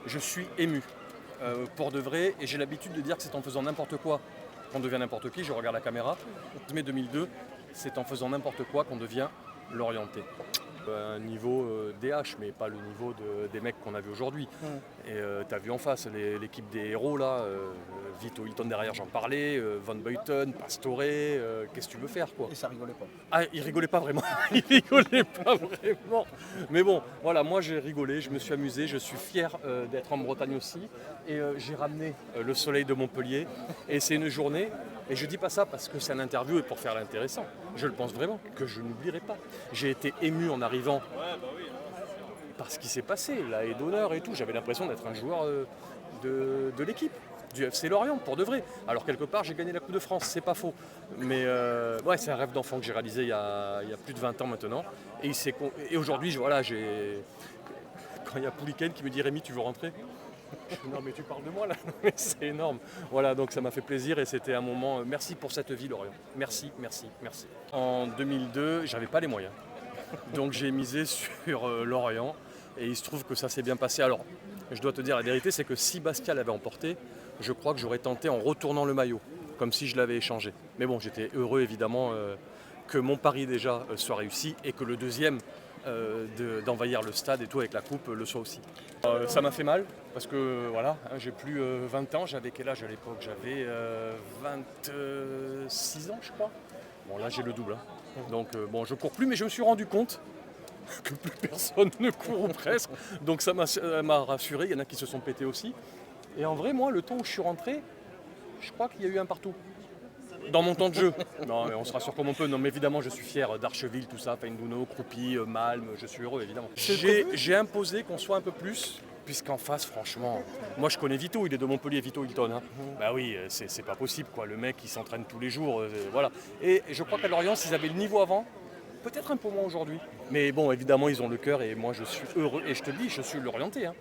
je suis ému, pour de vrai, et j'ai l'habitude de dire que c'est en faisant n'importe quoi qu'on devient n'importe qui. Je regarde la caméra, mai 2002, c'est en faisant n'importe quoi qu'on devient Lorientais. Un niveau DH, mais pas le niveau des mecs qu'on a vu aujourd'hui. Et tu as vu en face l'équipe des héros là, Vito Hilton derrière, j'en parlais, Van Buiten, Pastore, qu'est-ce que tu veux faire quoi? Et ça rigolait pas. Ah, il rigolait pas vraiment, il rigolait pas vraiment. Mais bon, voilà, moi j'ai rigolé, je me suis amusé, je suis fier d'être en Bretagne aussi. Et j'ai ramené le soleil de Montpellier. Et c'est une journée, et je dis pas ça parce que c'est un interview et pour faire l'intéressant. Je le pense vraiment, que je n'oublierai pas. J'ai été ému en arrivant par ce qui s'est passé, la haie d'honneur et tout. J'avais l'impression d'être un joueur de l'équipe, du FC Lorient, pour de vrai. Alors quelque part, j'ai gagné la Coupe de France, c'est pas faux. Mais ouais, c'est un rêve d'enfant que j'ai réalisé il y a plus de 20 ans maintenant. Et aujourd'hui, voilà, quand il y a Pouliken qui me dit « Rémi, tu veux rentrer ?» Je dis, non mais tu parles de moi là, mais c'est énorme. Voilà, donc ça m'a fait plaisir et c'était un moment. Merci pour cette vie Lorient. Merci, merci, merci. En 2002, j'avais pas les moyens. Donc j'ai misé sur Lorient et il se trouve que ça s'est bien passé. Alors, je dois te dire la vérité, c'est que si Bastia l'avait emporté, je crois que j'aurais tenté en retournant le maillot, comme si je l'avais échangé. Mais bon, j'étais heureux évidemment que mon pari déjà soit réussi et que le deuxième d'envahir le stade et tout avec la coupe le soit aussi. Ça m'a fait mal parce que voilà, hein, j'ai plus 20 ans, j'avais quel âge à l'époque? J'avais 26 ans je crois. Bon là j'ai le double. Hein. Donc bon je cours plus mais je me suis rendu compte que plus personne ne court ou presque. Donc ça m'a rassuré, il y en a qui se sont pétés aussi. Et en vrai moi le temps où je suis rentré, je crois qu'il y a eu un partout. Dans mon temps de jeu. Non, mais on se rassure comme on peut. Non, mais évidemment, je suis fier d'Archeville, tout ça, Fainduno, Croupi, Malm, je suis heureux, évidemment. J'ai imposé qu'on soit un peu plus, puisqu'en face, franchement, moi je connais Vito, il est de Montpellier, Vito Hilton. Hein. Bah oui, c'est pas possible, quoi. Le mec, il s'entraîne tous les jours, voilà. Et je crois qu'à Lorient, s'ils avaient le niveau avant, peut-être un peu moins aujourd'hui. Mais bon, évidemment, ils ont le cœur et moi, je suis heureux. Et je te le dis, je suis l'orienté. Hein.